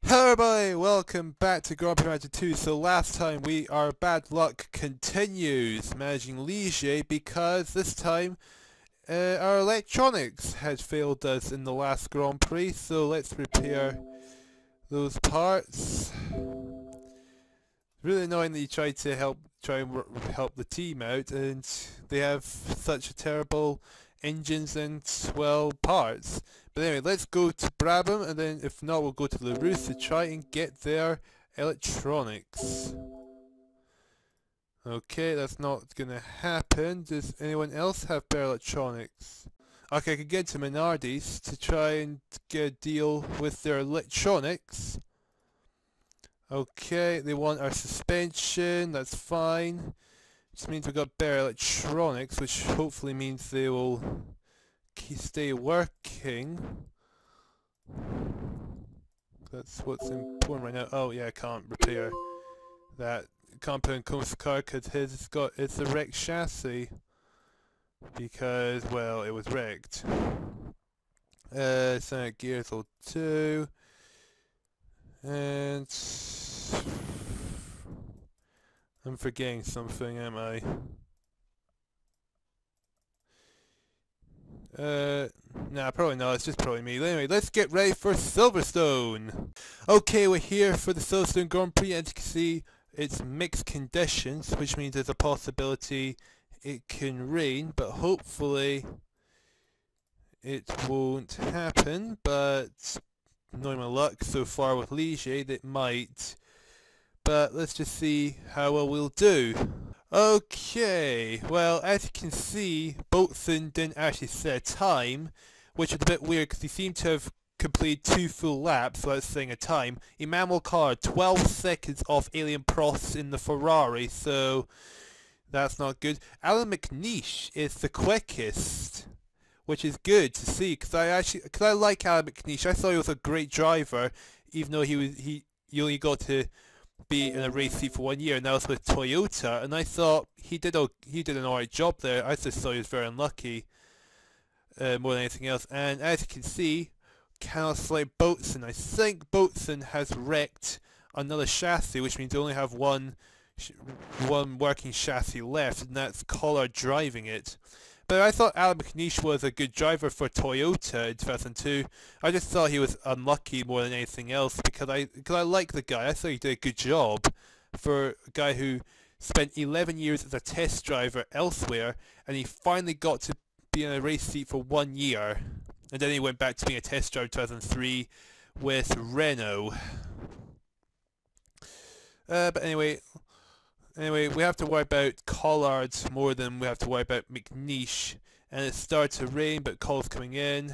Hello everybody, welcome back to Grand Prix Manager 2. So last time our bad luck continues managing Ligier because this time our electronics had failed us in the last Grand Prix, so let's repair those parts. Really annoying that you try and help the team out and they have such a terrible engines and, well, parts. But anyway, let's go to Brabham, and then if not, we'll go to LaRousse to try and get their electronics. Okay, that's not gonna happen. Does anyone else have better electronics? Okay, I could get to Menardi's to try and get a deal with their electronics. Okay, they want our suspension, that's fine. Which means we've got better electronics, which hopefully means they will stay working. That's what's important right now. Oh yeah, I can't repair that. Can't put in Combs' car because it's a wrecked chassis. Because, well, it was wrecked. Sonic Gears all 2. And I'm forgetting something, am I? Nah, probably not. It's just probably me. Anyway, let's get ready for Silverstone. Okay, we're here for the Silverstone Grand Prix. As you can see, it's mixed conditions, which means there's a possibility it can rain, but hopefully it won't happen. But knowing my luck so far with Ligier, it might. But let's just see how well we'll do. Okay, well, as you can see, Boatswain didn't actually set a time, which is a bit weird because he seemed to have completed 2 full laps without saying a time. Emmanuel Card, 12 seconds off Alien Prost in the Ferrari, so that's not good. Alan McNeish is the quickest, which is good to see because I like Alan McNeish. I thought he was a great driver, even though he only got to be in a race seat for 1 year, and that was with Toyota, and I thought he did an alright job there. I just thought he was very unlucky more than anything else. And as you can see, cannot select Boatswain. I think Boatswain has wrecked another chassis, which means they only have one working chassis left, and that's Collard driving it. But I thought Alan McNeish was a good driver for Toyota in 2002. I just thought he was unlucky more than anything else because I like the guy. I thought he did a good job for a guy who spent 11 years as a test driver elsewhere, and he finally got to be in a race seat for 1 year. And then he went back to being a test driver in 2003 with Renault. But anyway, we have to worry about Collard more than we have to worry about McNeish. And it started to rain, but Coll's coming in.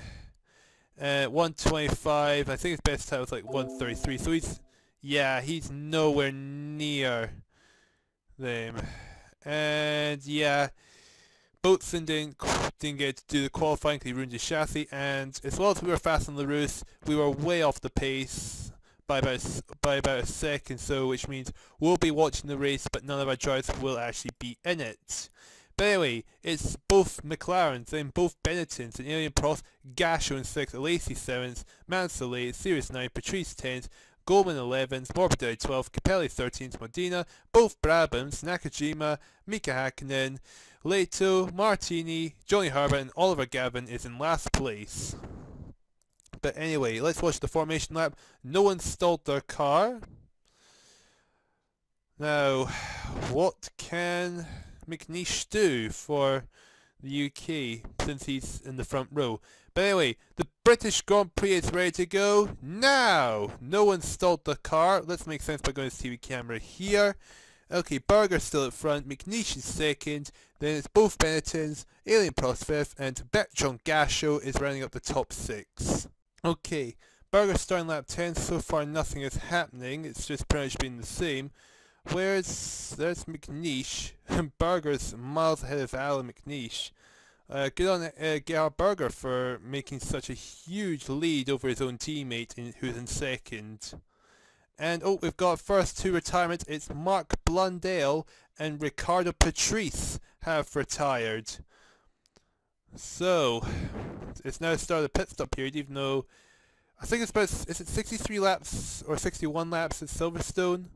125, I think his best time was like 133, so he's nowhere near them. And yeah, Boatswain didn't get to do the qualifying because he ruined his chassis, and as well as we were fast on LaRousse, we were way off the pace by about a second, so which means we'll be watching the race, but none of our drivers will actually be in it. But anyway, it's both McLarens, then both Benettons, and Alien Prost, Gasho in 6th, Alesi 7th, Mansell 8th, Sirius 9th, Patrice 10th, Goldman 11th, Morbidelli 12th, Capelli 13th, Modena, both Brabhams, Nakajima, Mika Hakkinen, Leto, Martini, Johnny Herbert, and Oliver Gavin is in last place. But anyway, let's watch the formation lap. No one stalled their car. Now, what can McNeish do for the UK since he's in the front row? But anyway, the British Grand Prix is ready to go now. No one stalled the car. Let's make sense by going to the TV camera here. Okay, Berger's still at front, McNeish is second, then it's both Benettons, Alien Prost 5th, and Bertrand Gachot is rounding up the top 6. Okay, Berger's starting lap 10, so far nothing is happening, it's just pretty much been the same. There's McNeish, and Berger's miles ahead of Alan McNeish. Good on Gerhard Berger for making such a huge lead over his own teammate who's in second. And oh, we've got first 2 retirements. It's Mark Blundell and Ricardo Patrice have retired. So, it's now started the pit stop period, even though I think it's about, is it 63 laps or 61 laps at Silverstone?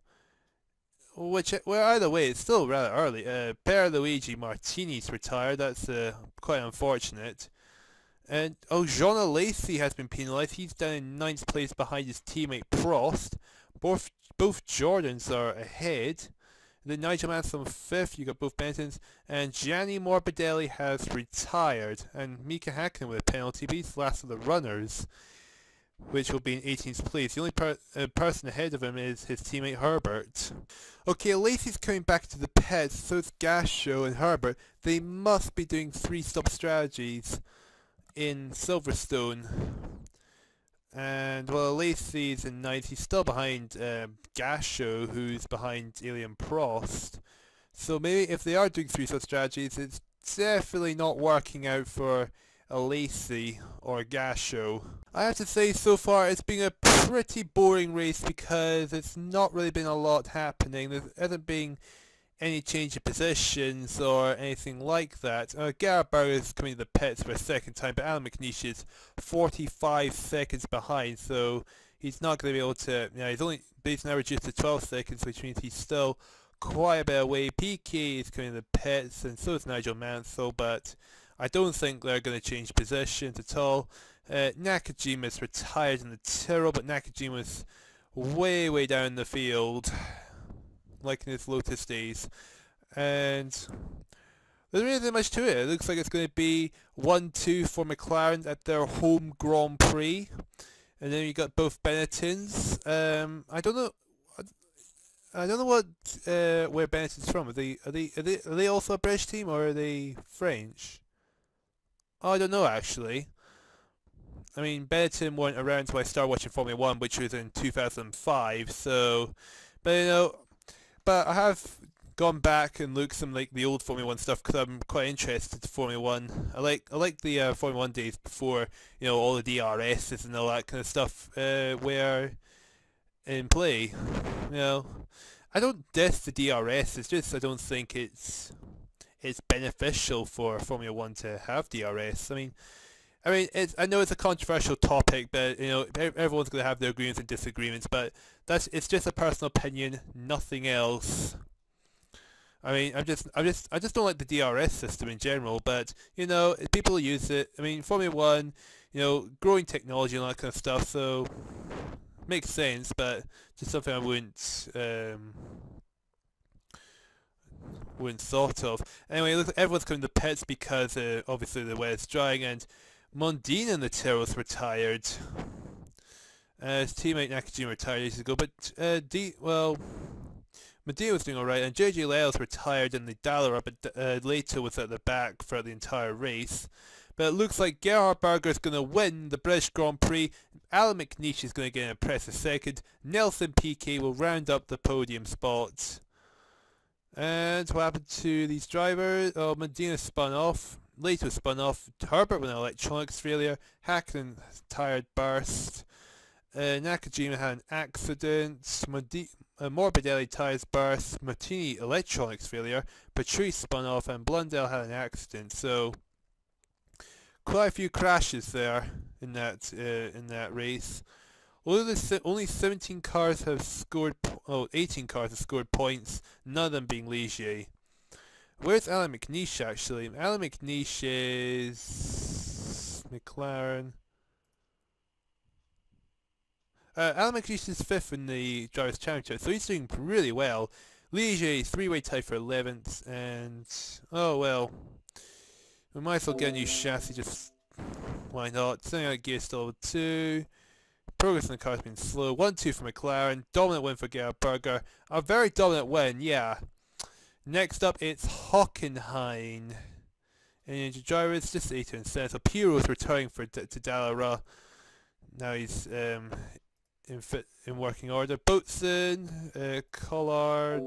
Which, well, either way, it's still rather early. Luigi Martini's retired. That's quite unfortunate. And Jean Lacey has been penalised. He's down in 9th place behind his teammate Prost. Both Jordans are ahead. Then Nigel Mansell 5th. You got both Bentons. And Gianni Morbidelli has retired. And Mika Hakkinen with a penalty. But he's last of the runners, which will be in 18th place. The only person ahead of him is his teammate Herbert. Okay, Lacey's coming back to the pits, so it's Gasho and Herbert. They must be doing 3-stop strategies in Silverstone. And well, Lacey's in 9th. He's still behind Gasho, who's behind Alien Prost. So maybe if they are doing 3-stop strategies, it's definitely not working out for a Lacey or Gasho. I have to say, so far it's been a pretty boring race because it's not really been a lot happening. There hasn't been any change of positions or anything like that. Gerhard Berger is coming to the pits for a second time, but Alan McNeish is 45 seconds behind, so he's not going to be able to, he's now reduced to 12 seconds, which means he's still quite a bit away. PK is coming to the pits, and so is Nigel Mansell, but I don't think they're going to change positions at all. Nakajima's retired in the Tyrrell, but Nakajima's way down the field, like in his Lotus days. And there really isn't much to it. It looks like it's going to be 1-2 for McLaren at their home Grand Prix. And then you got both Benettons. I don't know what where Benetton's from. Are they also a British team, or are they French? Oh, I don't know actually. I mean, Benetton weren't around until I started watching Formula 1, which was in 2005, so... But I have gone back and looked some like the old Formula 1 stuff because I'm quite interested in Formula 1. I like the Formula 1 days before, all the DRSs and all that kind of stuff were in play. I don't diss the DRS, it's just I don't think it's beneficial for Formula 1 to have DRS. I know it's a controversial topic, but everyone's going to have their agreements and disagreements. But it's just a personal opinion, nothing else. I just don't like the DRS system in general. But people use it. Formula 1, growing technology and all that kind of stuff. So makes sense, but just something I wouldn't thought of. Anyway, look, everyone's coming to pits because obviously the weather's drying, and Mondina in the Tyrrell's retired. His teammate Nakajima retired ages ago, but Medina was doing alright, and JJ Lyle's retired in the Dalara, but Leto was at the back for the entire race. But it looks like Gerhard Berger is going to win the British Grand Prix. Alan McNeish is going to get an impressive second. Nelson Piquet will round up the podium spot. And what happened to these drivers? Oh, Medina spun off. Leto spun off. Herbert with an electronics failure. Hakkinen tired burst. Nakajima had an accident. Morbidelli tires burst. Martini electronics failure. Prix spun off, and Blundell had an accident. So quite a few crashes there in that race. Only 17 cars have scored. 18 cars have scored points. None of them being Ligier. Where's Alan McNeish actually? Alan McNeish is McLaren. Alan McNeish is 5th in the Drivers' Championship, so he's doing really well. Ligier, 3-way tie for 11th, and oh well. We might as well get a new chassis, just why not? Sending out gear still over 2. Progress in the car has been slow. 1-2 for McLaren. Dominant win for Gerhard Berger. A very dominant win, yeah. Next up, it's Hockenheim. And the driver is just 8 and 7. So Piro's returning to Dalara. Now he's in working order. Boatswain, Collard,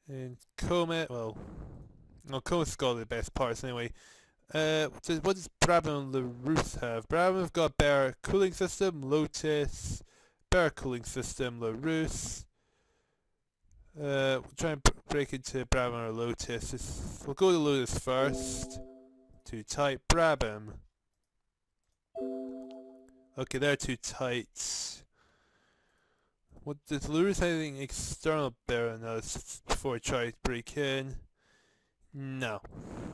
and Comet. Well, Comet's got the best parts anyway. What does Brabham and LaRousse have? Brabham have got a better cooling system. Lotus, better cooling system. LaRousse. We'll try and break into Brabham or Lotus. We'll go to Lotus first. Too tight. Brabham. Okay, they're too tight. What does lose anything external bear on us before I try to break in? No,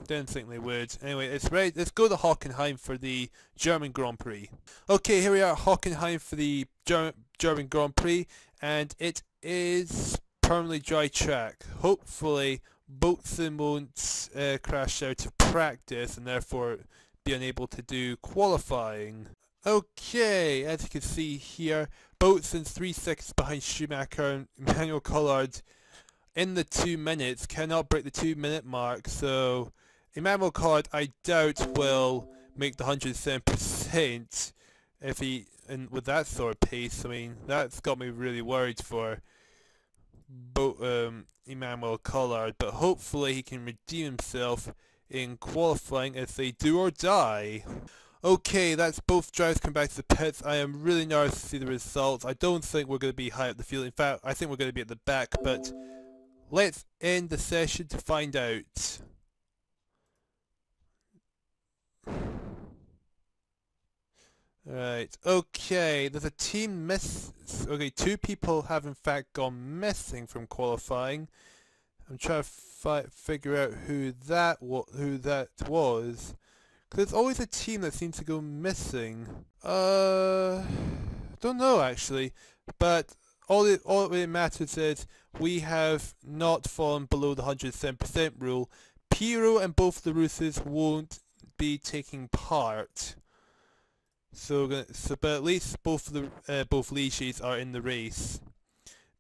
didn't think they would. Anyway, it's ready. Let's go to Hockenheim for the German Grand Prix. Okay, here we are at Hockenheim for the German Grand Prix, and it is permanently dry track. Hopefully, Boatswain won't crash out of practice and therefore be unable to do qualifying. Okay, as you can see here, Boatswain's 3 seconds behind Schumacher and Emmanuel Collard in the 2 minutes, cannot break the 2-minute mark, so Emmanuel Collard I doubt will make the 107% if he, and with that sort of pace. I mean, that's got me really worried for Emmanuel Collard, but hopefully he can redeem himself in qualifying as they do or die. Okay, that's both drivers come back to the pits. I am really nervous to see the results. I don't think we're going to be high up the field. In fact, I think we're going to be at the back, but let's end the session to find out. Right, okay, there's a team miss. Okay, 2 people have in fact gone missing from qualifying. I'm trying to figure out who that was. Because there's always a team that seems to go missing. Don't know actually, but all it really matters is we have not fallen below the 107% rule. Piro and both the Russes won't be taking part. So but at least both Ligiers are in the race.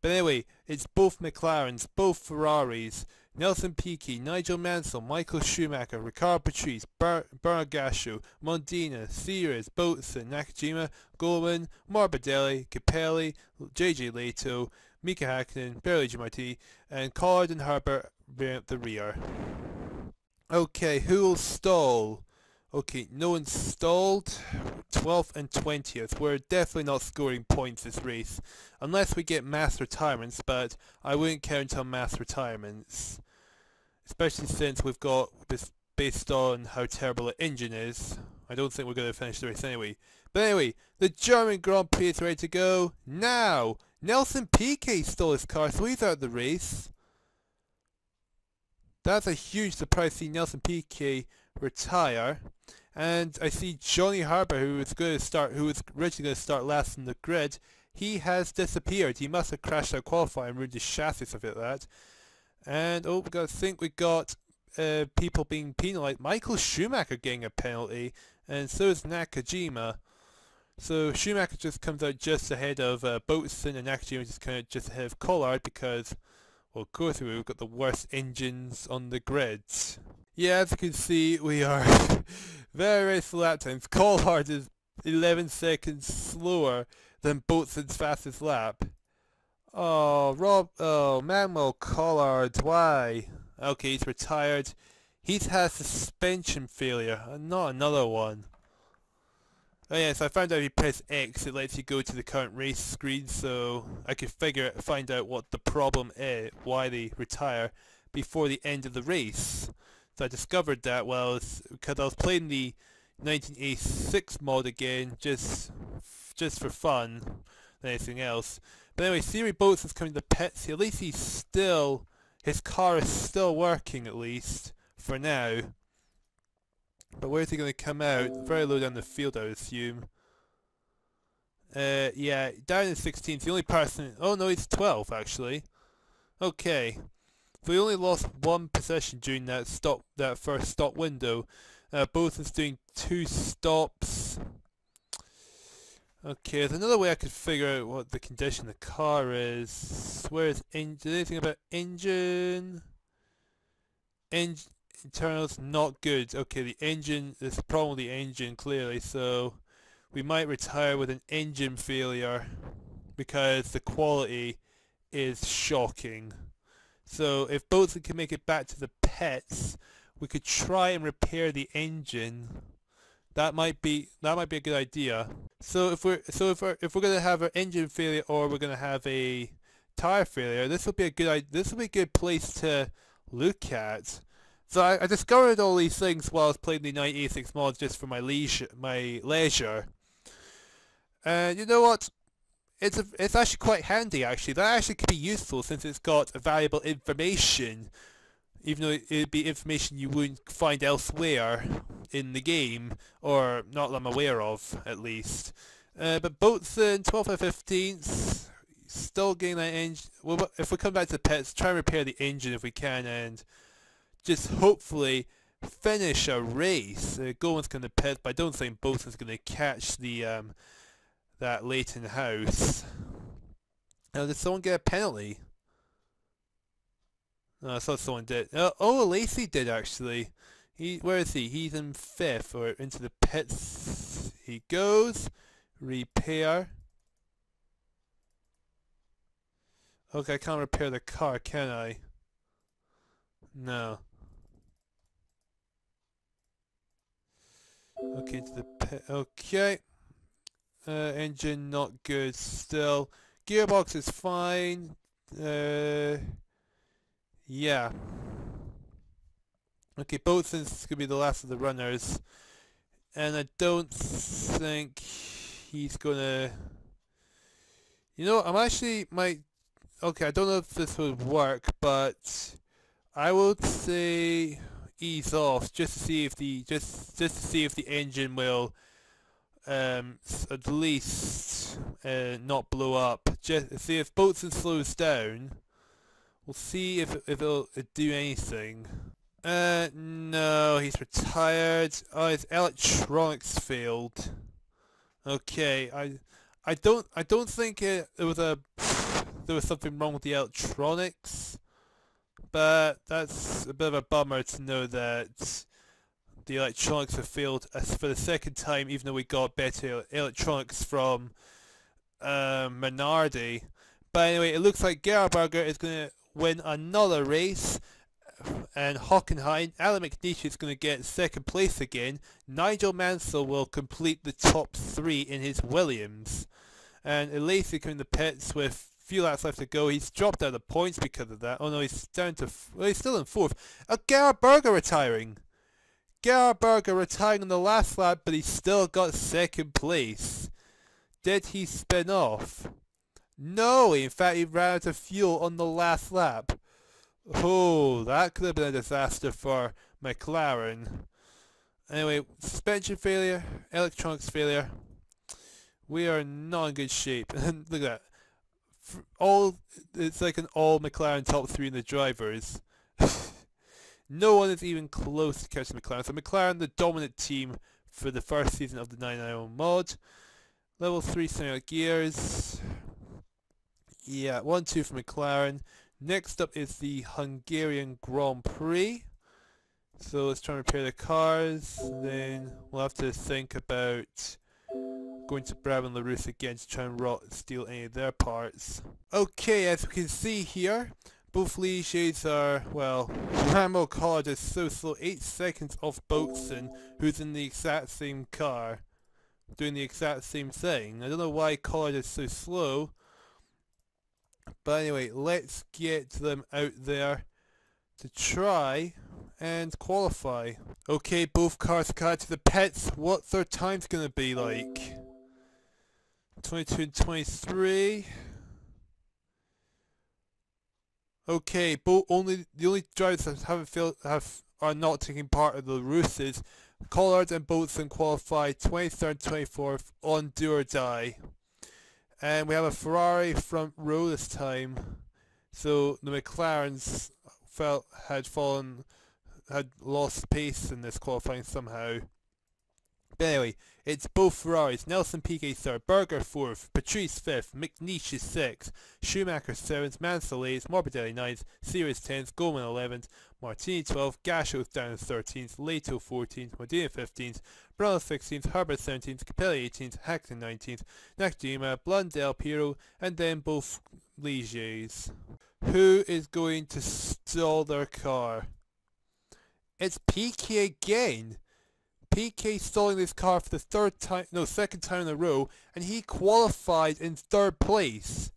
But anyway, it's both McLarens, both Ferraris, Nelson Piquet, Nigel Mansell, Michael Schumacher, Ricard Patrese, Bernard Gasio, Mondina, Sears, Boatswain, Nakajima, Goldman, Morbidelli, Capelli, JJ Leto, Mika Hakkinen, Barely Giamatti, and Collard and Herbert at the rear. Okay, who will stall? Okay, no one stalled. 12th and 20th. We're definitely not scoring points this race. Unless we get mass retirements, but I wouldn't count on mass retirements. Especially since we've got this based on how terrible the engine is. I don't think we're going to finish the race anyway. But anyway, the German Grand Prix is ready to go now. Nelson Piquet stole his car, so he's out of the race. That's a huge surprise to see Nelson Piquet retire. And I see Johnny Harbour, who was originally going to start last in the grid. He has disappeared. He must have crashed out qualifying and ruined his chassis, something like that. And oh, I think we got people being penalised. Michael Schumacher getting a penalty, and so is Nakajima. So Schumacher just comes out just ahead of Boatswain, and Nakajima just kind of just ahead of Collard because, well, of course we've got the worst engines on the grids. Yeah, as you can see, we are very slow lap times. Collard is 11 seconds slower than Boatswain's fastest lap. Oh, Manuel Collard, why? Okay, he's retired. He's had suspension failure, not another one. Oh yes, I found out if you press X, it lets you go to the current race screen, so I could find out what the problem is, why they retire before the end of the race. So I discovered that because I was playing the 1986 mod again, just for fun, than anything else. But anyway, Siri Boats is coming to the pits. At least his car is still working, at least for now. But where is he going to come out? Very low down the field, I would assume. Yeah, down in 16th. The only person. Oh no, he's 12th actually. Okay. So he only lost 1 position during that first stop window. Both is doing 2 stops. Okay, there's another way I could figure out what the condition of the car is. Where is engine? Anything about engine? Internals not good. Okay, the engine, there's a problem with the engine clearly, so we might retire with an engine failure because the quality is shocking. So if Boatswain can make it back to the pits, we could try and repair the engine. That might be a good idea. So if we're gonna have an engine failure or we're gonna have a tire failure, this would be a good place to look at. So I discovered all these things while I was playing the 1986 mods just for my leisure. And you know what? It's actually quite handy actually. That actually could be useful since it's got valuable information, even though it'd be information you wouldn't find elsewhere in the game, or not that I'm aware of at least. But Boatswain, 12th and 15th, still getting that engine. Well, if we come back to the pits, try and repair the engine if we can, and just hopefully finish a race. Gowan's going to pit, but I don't think Boatswain's going to catch the that Leighton house. Now, did someone get a penalty? No, I thought someone did. Oh, Lacey did actually. Where is he? He's in 5th, or into the pits he goes. Repair. Okay, I can't repair the car, can I? No. Okay, into the pit. Okay. Engine not good still. Gearbox is fine. Yeah. Okay, Boatswain's gonna be the last of the runners, and I don't think he's gonna. You know, I'm actually might. Okay, I don't know if this would work, but I would say ease off just to see if the just to see if the engine will at least not blow up. Just see if Boatswain slows down. We'll see if it'll do anything. No, he's retired. Oh, his electronics failed. Okay, I don't think there was something wrong with the electronics, but that's a bit of a bummer to know that the electronics have failed for the second time, even though we got better electronics from Minardi. But anyway, it looks like Gerberger is going to win another race, and Hockenheim, Alan McNeish is going to get second place again. Nigel Mansell will complete the top 3 in his Williams, and Elasi coming in the pits with few laps left to go. He's dropped out of the points because of that. Oh no, he's down to well, he's still in 4th. Gerhard Berger retiring. Gerhard Berger retiring on the last lap, but he still got second place. Did he spin off? No, in fact he ran out of fuel on the last lap. Oh, that could have been a disaster for McLaren. Anyway, suspension failure, electronics failure. We are not in good shape. And look at that. It's like an all McLaren top 3 in the drivers. No one is even close to catching McLaren. So McLaren, the dominant team for the first season of the 990 mod. Level 3 scenario gears. Yeah, 1-2 for McLaren. Next up is the Hungarian Grand Prix. So let's try and repair the cars. Then we'll have to think about going to Brabham LaRousse again to try and steal any of their parts. Okay, as we can see here, both Ligiers are, well, Rambo Collard is so slow, 8 seconds off Boatswain, who's in the exact same car, doing the exact same thing. I don't know why Collard is so slow, but anyway, let's get them out there to try and qualify. Okay, both cars got to the pits. What's their time's gonna be like? 22 and 23. Okay, the only drivers that haven't failed are not taking part of the races. Collard and Boatswain qualified 23rd and 24th on do or die. And we have a Ferrari front row this time. So the McLarens had lost pace in this qualifying somehow. But anyway, it's both Ferraris. Nelson Piquet 3rd, Berger 4th, Patrese 5th, McNeish is 6th, Schumacher 7th, Mansell 8th, Morbidelli 9th, Series 10th, Goldman 11th, Martini 12th, Gasho down 13th, Leto 14th, Modena 15th, Brown 16th, Herbert 17th, Capelli 18th, Hackton 19th, Nakajima, Blundell, Pirro, and then both Ligiers. Who is going to stall their car? It's Piquet again! Piquet stalling this car for the second time in a row, and he qualified in 3rd place.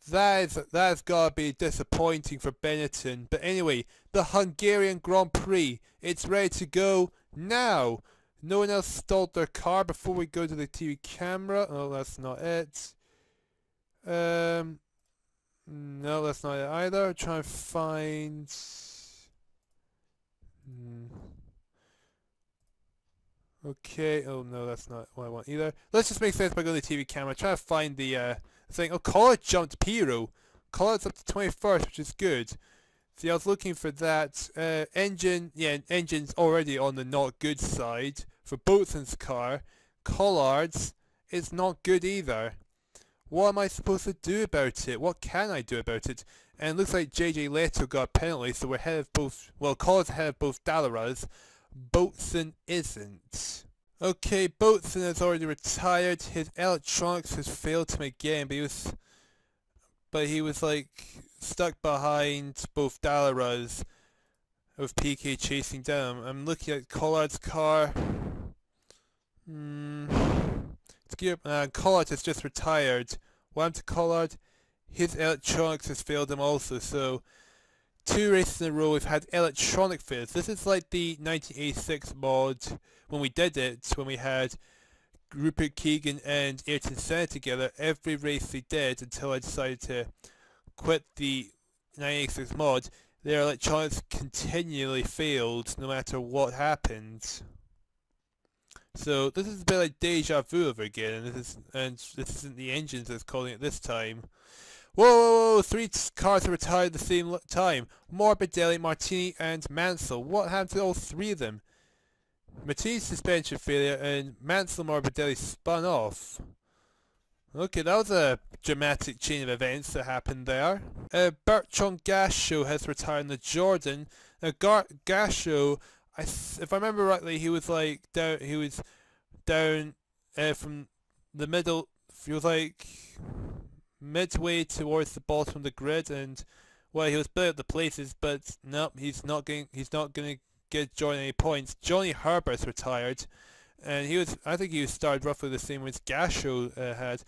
That's gotta be disappointing for Benetton. But anyway, the Hungarian Grand Prix, it's ready to go now. No one else stalled their car before we go to the TV camera. Oh, that's not it. No, that's not it either. Try and find... Okay, oh no, that's not what I want either. Let's just make sense by going to the TV camera. Try to find the thing. Oh, College jumped Piro. College's up to 21st, which is good. See, I was looking for that. Engine's already on the not good side. For Boatswain's car. Collard's is not good either. What am I supposed to do about it? What can I do about it? And it looks like JJ Leto got a penalty, so we're ahead of both... Well, Collard's ahead of both Dallaras. Boatswain isn't. Okay, Boatswain has already retired. His electronics has failed him again, but he was like stuck behind both Dallaras with PK chasing down. I'm looking at Collard's car. Collard has just retired. What happened to Collard? His electronics has failed him also, so 2 races in a row we've had electronic failures. This is like the 1986 mod when we did it, when we had Rupert Keegan and Ayrton Senna together. Every race they did until I decided to quit the 1986 mod, their electronics continually failed no matter what happened. So this is a bit like deja vu over again, and this isn't the engines that's calling it this time. Whoa, 3 cars are retired at the same time. Morbidelli, Martini and Mansell. What happened to all 3 of them? Martini's suspension failure and Mansell Morbidelli spun off. Okay, that was a dramatic chain of events that happened there. Bertrand Gachot has retired in the Jordan. Now Gachot, if I remember rightly, he was like down. He was down from the middle. He was like midway towards the bottom of the grid, and well, he was built up the places, but nope, he's not going to get Johnny any points. Johnny Herbert's retired, and I think he started roughly the same as Gachot had.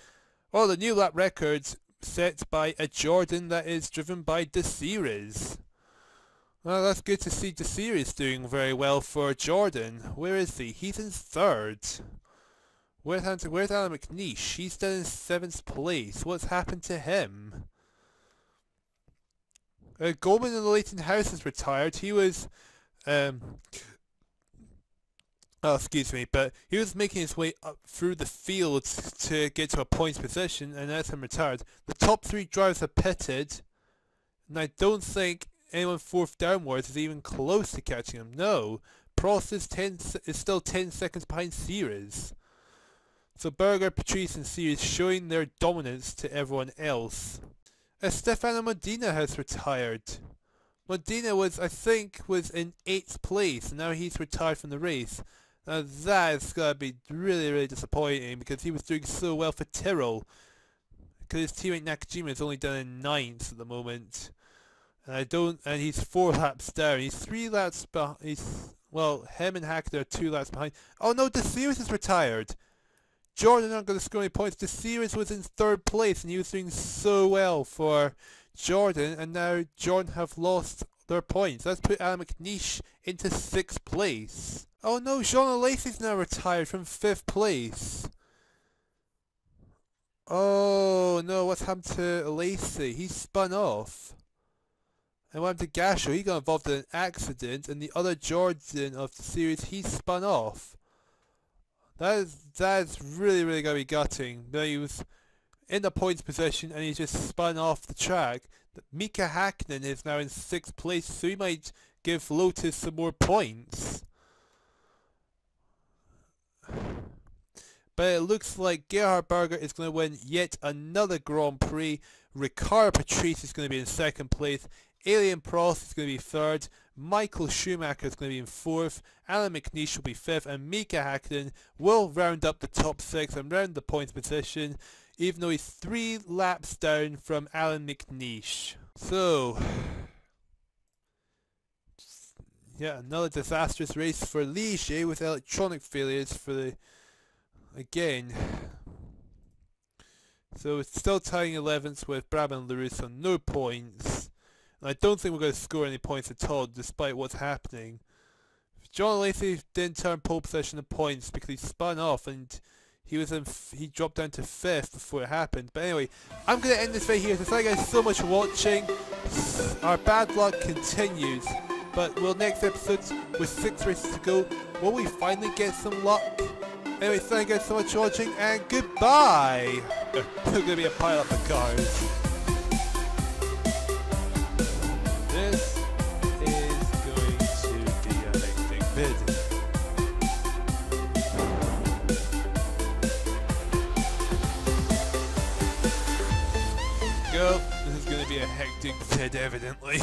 Oh, the new lap records set by a Jordan that is driven by De Series. Well, that's good to see De Series doing very well for Jordan. Where is he? He's in 3rd. Where's Alan McNeish? He's down in 7th place. What's happened to him? Goldman in the Leighton House is retired. He was... oh, excuse me, but he was making his way up through the field to get to a points position, and that's him retired. The top 3 drivers have pitted, and I don't think anyone 4th downwards is even close to catching him. No, Prost is still 10 seconds behind Series. So Berger, Patrese and Series showing their dominance to everyone else. Stefano Modena has retired. Modena I think was in 8th place, and now he's retired from the race. Now that is going to be really, really disappointing, because he was doing so well for Tyrrell. Because his teammate Nakajima is only down in 9th at the moment. And he's 4 laps down. He's 3 laps behind. Well, him and Hackner are 2 laps behind. Oh no, De Series is retired! Jordan not going to score any points. De Series was in 3rd place, and he was doing so well for Jordan, and now Jordan have lost their points. Let's put Alan McNeish into 6th place. Oh no, Jean Lacey's now retired from 5th place. Oh no, what's happened to Lacey? He spun off. And what happened to Gachot? He got involved in an accident, and the other Jordan of the series, he spun off. That is really, really going to be gutting. Now he was in the points position and he just spun off the track. Mika Hakkinen is now in 6th place, so he might give Lotus some more points. But it looks like Gerhard Berger is going to win yet another Grand Prix. Riccardo Patrese is going to be in 2nd place. Alien Prost is going to be 3rd. Michael Schumacher is going to be in 4th. Alan McNeish will be 5th. And Mika Hakkinen will round up the top 6 and round the points position, even though he's 3 laps down from Alan McNeish. So, yeah, another disastrous race for Ligier with electronic failures for the... again. So it's still tying 11th with Brabham Lewis on no points. And I don't think we're going to score any points at all, despite what's happening. John Lacey didn't turn pole position in points because he spun off and he dropped down to 5th before it happened. But anyway, I'm going to end this right here. So thank you guys so much for watching. Our bad luck continues. But will next episode, with 6 races to go, will we finally get some luck? Anyway, thank you guys so much for watching, and goodbye! There's going to be a pile up of cars. This is going to be a hectic vid. Go. This is going to be a hectic vid, evidently.